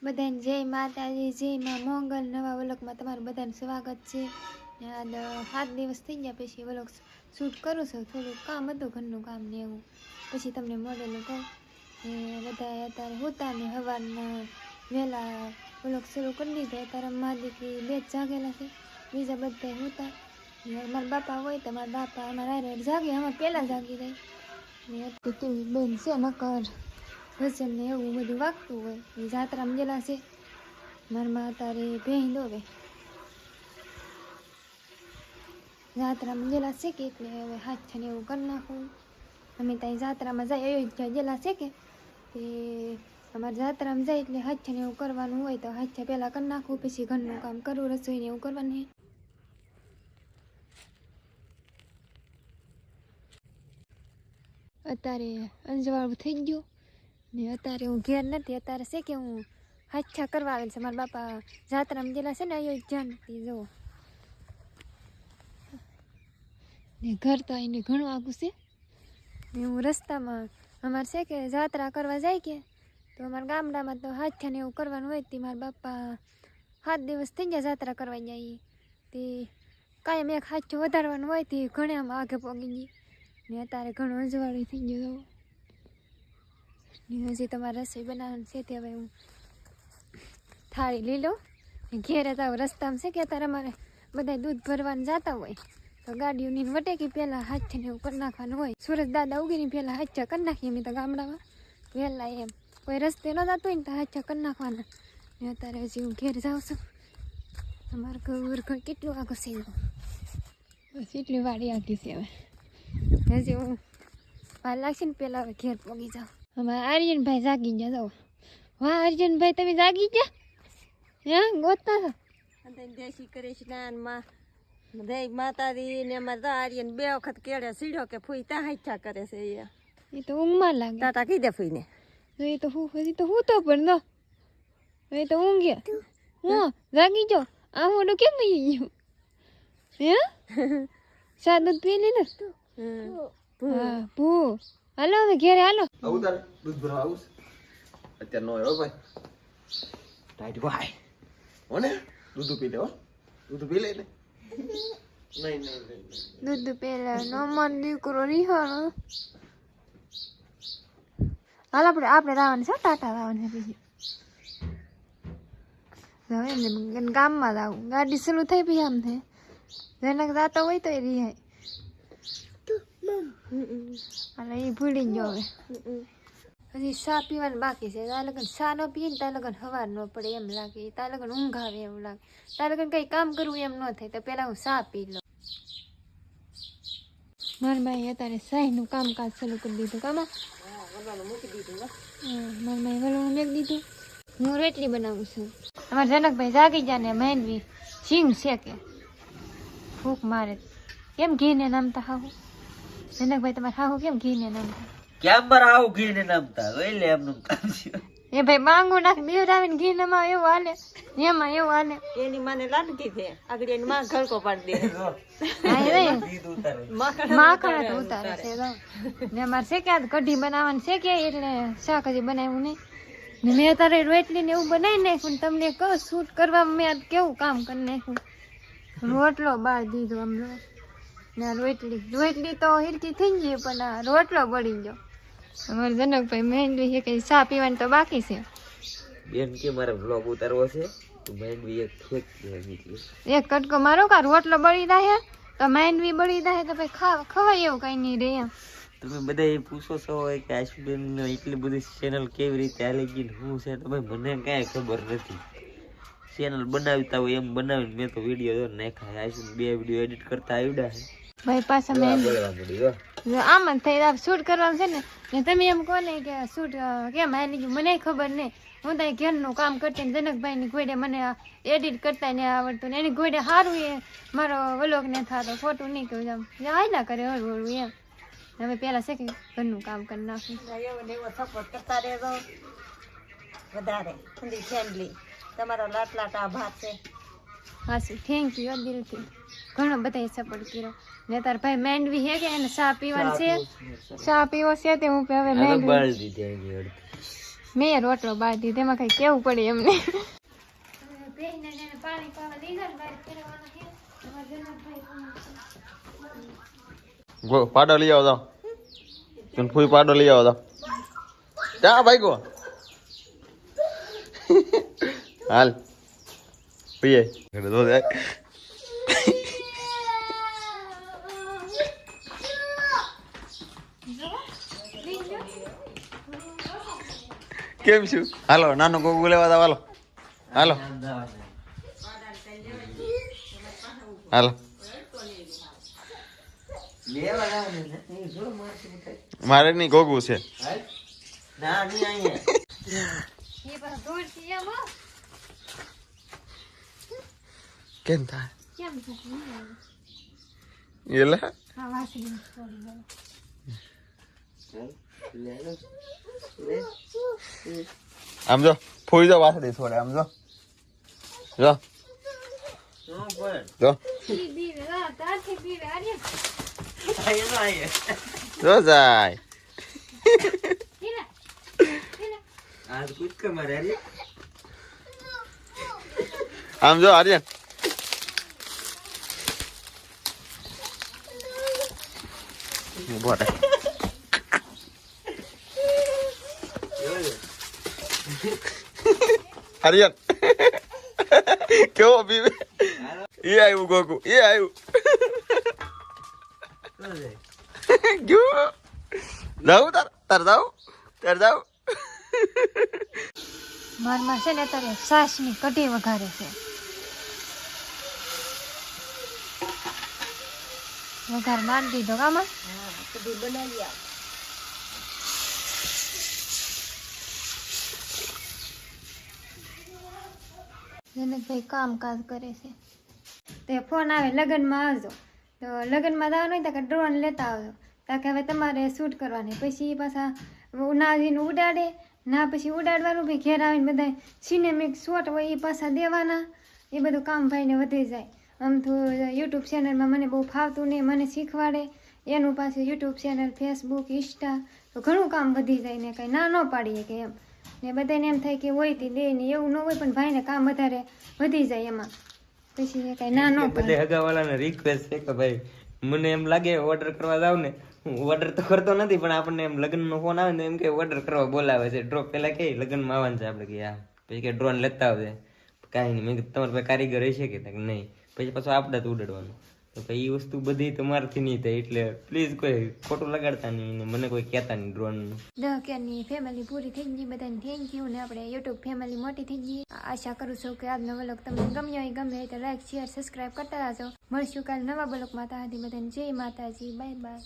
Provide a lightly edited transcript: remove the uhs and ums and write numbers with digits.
બધાને જય માતાજી, જય માં મોંગલ. નવા વ્લોગમાં તમારું બધાનું સ્વાગત છે. આજ 7 દિવસ થઈ ગયા પછી વ્લોગ શૂટ કરું છું. થોડું કામ હતું, ઘરનું કામ ને એવું. પછી તમને મોડેલું કહું એ બધા અત્યારે હોતા ને સવારના વહેલા વ્લોગ શરૂ કરી દીધો. અત્યારે મારી દીકરી 2 જ જાગેલા છે, બીજા બધા હોતા. મારા બાપા હોય તો મારા બાપા અમારા હારે જાગે, અમારે પહેલાં જાગી જાય ને. અત્યારે બેન છે નકર ભજન ને એવું બધું વાગતું હોય. એ જાત્રામાં ગયેલા છે. મારમાં અત્યારે ભેંસ દોવે, જાત્રામાં ગયેલા છે કે એટલે હવે હાથ છે ને એવું કરી નાખું. અમે ત્યાં જાત્રામાં જાય, અયોધ્યા ગયેલા છે કે તે અમારે જાત્રામાં જાય એટલે હાથ છે ને એવું કરવાનું હોય તો હાથ પહેલાં કરી નાખું, પછી ઘરનું કામ કરવું, રસોઈ ને એવું કરવાનું. અત્યારે અંજવાળું થઈ ગયું ને અત્યારે હું ઘેર નથી. અત્યારે છે કે હું હાથા કરવા આવેલ છે. મારા બાપા જાત્રામાં ગયેલા છે ને અયોધ્યા, જુઓ ને ઘર તો એને ઘણું આગું છે ને. હું રસ્તામાં અમારે છે કે જાત્રા કરવા જાય કે તો અમારા ગામડામાં તો હાથા ને એવું કરવાનું હોય. તે મારા બાપા 7 દિવસ થઈ ગયા જાત્રા કરવા જાય તે કાયમ એક હાથો વધારવાનું હોય. તે ઘણે આમ આગે પગી ગઈ ને અત્યારે ઘણું અંજવાળું થઈ ગયું ને. હજી તમારે રસોઈ બનાવવાની છે તે હવે હું થાળી લઈ લઉં ને ઘેરે તો રસ્તામાં છે કે અત્યારે અમારે બધા દૂધ ભરવાનું જતા હોય તો ગાડીઓની વટેકી પહેલાં હાથ ને એવું કરી નાખવાનું હોય. સુરત દાદા ઉગીને પહેલાં હાથ કરી નાખીએ અમે તો ગામડામાં વહેલા. એમ કોઈ રસ્તે ન જતું હોય ને તો હાથ કરી નાખવાના ને. અત્યારે હજી હું ઘેર જાઉં છું. અમારું ઘર કેટલું આગળ છે, બસ એટલી વાડી આગી છે. હવે હજી હું વાર લાગશે ને પહેલાં હવે ઘેર પગી જાઉં. અમારા આર્યનભાઈ જાગી ગયા. જાઓ, વાહ આર્યનભાઈ તમે જાગી ગયા? હા ગોતતા છો દેશી કરે સ્નાનમાં જય માતાજી ને એમાં આર્યન 2 વખત કેળે સીડ્યો કે ફૂઈ ત્યાં હાથા કરે છે. એ તો ઊંઘમાં લાગે. તાતા કઈ દે ફૂઈને એ તો હું તો પણ દો એ તો ઊંઘ્યા. હું જાગી જાઓ. આ મોઢું કેમ થઈ ગયું? હે સા દૂધ પી લીધું? હા ભૂ. હાલો હવે ઘેરે હાલો. આવું તારે દૂધ ભરવા આવું અત્યારે નો આવ્યો ભાઈ. ટાઈટ ભાઈ હોને દૂધ પી લે. હો દૂધ પી લે ને. નહીં દૂધ પેલા નો મન દીકરો રીહાણો. હાલ આપણે રાવણ છે, ટાટા રાવણ છે. પછી ગામમાં જ આવું, ગાડી શરૂ થઈ પછી આમ થાય. જેને જાતો હોય તો એ રિહાય. અને એ ભૂલી ગયો. હવે હજી ચા પીવાનું બાકી છે. તાર લગન ચા ન પીએ ને તાર લગન સવાર ન પડે એમ લાગે. તાર લગન ઊંઘ આવે એવું લાગે. તાર લગન કંઈ કામ કરવું એમ ન થાય તો પેલા હું ચા પી લઉં. મારા ભાઈ અત્યારે સાહીનું કામકાજ ચાલુ કરી દીધું. કામાં મૂકી દીધું. મારા ભાઈ વલોણું મેક દીધું. હું રોટલી બનાવું છું. અમારા જનકભાઈ જાગી જાય ને મહેનવી સિંગ શેકે ફૂંક મારે. કેમ ઘીને નામતા હાહુ? જનકભાઈ તમારે હાહુ કેમ ઘીને નામતા? કેમ મારા આવું ઘીને નામતા હોય લે એમનું કામ છે. એ ભાઈ માંગુ નાખ બેવડાવીને ઘી નમાં એવું હાલે, એમાં એવું હાલે. એની માને લાડકી છે, આગળ એની માં ઘડકો પાડી દે. માખણ તો ઉતારે છે ને. અમારે છે કે કઢી બનાવવાની છે કે એટલે શાક હજી બનાવ્યું નહીં ને. મેં અત્યારે રોટલી ને એવું બનાવી નાખ્યું. તમને કહું શૂટ કરવામાં મેં આજ કેવું કામ કરી નાખ્યું. રોટલો બાળ દીધો આમ ને રોટલી તો હિરકી થઈ ગઈ પણ આ રોટલો બળી ગયો. અમારે જનકભાઈ મહેનવી છે કે ચા પીવાની તો બાકી છે. બેન કે મારે વ્લોગ ઉતારવો છે તો મેંડવી એક ખેક દે નીકળી. એક કટકો મારો કા રોટલો બળી જાય તો મહેનવી બળી જાય તો ભાઈ ખવાય એવું કઈ નહીં રે એમ. તમે બધા એ પૂછો છો હોય કે આશુબેન એટલી બધી ચેનલ કેવી રીતે હાલી ગઈ શું છે, તો ભાઈ મને કાંઈ ખબર નથી. ચેનલ બનાવતા હોય એમ બનાવીને મેં તો વિડીયો નાખ્યા. આશુબેન 2 વિડીયો એડિટ કરતા આવડ્યા છે ભાઈ. પાછા આમ જ થઈ શૂટ કરવાનું છે ને તમે એમ કહો ને કે શૂટ કેમ હાલી ગયું મને ખબર નહીં. હું તો ઘરનું કામ કરતી ને જનકભાઈની ઘોડે મને એડિટ કરતા નહીં આવડતું ને એની ઘોડે સારું એ મારો વ્લોગ ને થતો ખોટું નહીં કહું આમ હાલ્યા કરે હળવું હળવું એમ. હવે પેલા છે કે ઘરનું કામ કરી નાખું. એવો સપોર્ટ કરતા રહેજો વધારે. ફેમિલી તમારો લાટ આભાર છે. હાસું થેન્ક યુ દિલથી. ઘણો બધા સપોર્ટ કર્યો ને. તાર ભાઈ મેંડવી હે કે એને ચા પીવાની છે, ચા પીવો છે તે હું હવે મેંડવી મેં રોટલો બાંધી તેમાં કઈ કેવું પડે એમને પાણી પાવા લીધા ને બહાર ફેરવવાના છે. તમારા જનકભાઈ પાડો લઈ આવો તો ફૂઈ પાડો લઈ આવો તો ક્યાં ભાઈ ગો હાલ પીએ તો જાય કેમ છું હાલો નાનું ગોગુ લેવા દો હાલો હાલો હાલો મારે નહીં ગોગુ છે કેમ થાય એટલે આમ જો ફૂઈ જો વાસળી છોડે આમ જો જો જો જો જાય આમ જો આર્યન આર્યન કેવો પીવે એ આવ્યું ગોકુ એ આવ્યું જાઉં તાર જાઉં મારમાં છે ને અત્યારે સાસની કઢી વઘારે છે. વઘાર મારી દીધો કામાં કઢી બનાવી આવ. જનકભાઈ કામકાજ કરે છે. તે ફોન આવે લગ્નમાં આવજો તો લગ્નમાં જવાનું હોય તો કે ડ્રોન લેતા આવજો કારણ કે હવે તમારે શૂટ કરવાની પછી પાછા ઉનાળીને ઉડાડે ના પછી ઉડાડવાનું બી ઘેર આવીને બધા સિનેમિક શોટ હોય એ પાછા દેવાના એ બધું કામ ભાઈને વધી જાય. આમ તો યુટ્યુબ ચેનલમાં મને બહુ ફાવતું નહીં મને શીખવાડે એનું પાછું યુટ્યુબ ચેનલ ફેસબુક ઇન્સ્ટા તો ઘણું કામ વધી જાય ને કંઈ ના ન પાડીએ કે એમ ને બધાને એમ થાય કે હોય તે દે ને એવું ન હોય પણ ભાઈને કામ વધારે વધી જાય એમાં પછી કઈ ના ન બધે હગાવાલાને રિક્વેસ્ટ છે કે ભાઈ મને એમ લાગે ઓર્ડર કરવા જાવ ને હું ઓર્ડર તો કરતો નથી પણ આપણને એમ લગ્નનો ફોન આવે ને એમ કે ઓર્ડર કરવા બોલાવે છે ડ્રોપ પેલા કે લગ્નમાં આવવાનું છે આપણે કે હા પછી કે ડ્રોન લેતા આવજે કાંઈ નહીં મેં કીધું તમારે પાસે કારીગર હશે કે નહીં પછી પાછું આપણે તો ઉડાડવાનું તો ભાઈ એ વસ્તુ બધી તમારાથી નહીં થાય એટલે પ્લીઝ કોઈ ખોટું લગાડતા નહીં ને મને કોઈ કહેતા નહીં ડ્રોનનું. 10 કેરની ફેમિલી પૂરી થઈ ગઈ બધાને થેન્ક યુ ને આપણે યુટ્યુબ ફેમિલી મોટી થઈ ગઈ. આશા કરું છું કે આજનો વ્લોગ તમને ગમ્યો હોય ગમે તો લાઈક શેર સબસ્ક્રાઈબ કરતા રહેજો. મળશું કાલે નવા બ્લોગમાં. ત્યાં સુધી બધાને જય માતાજી બાય બાય.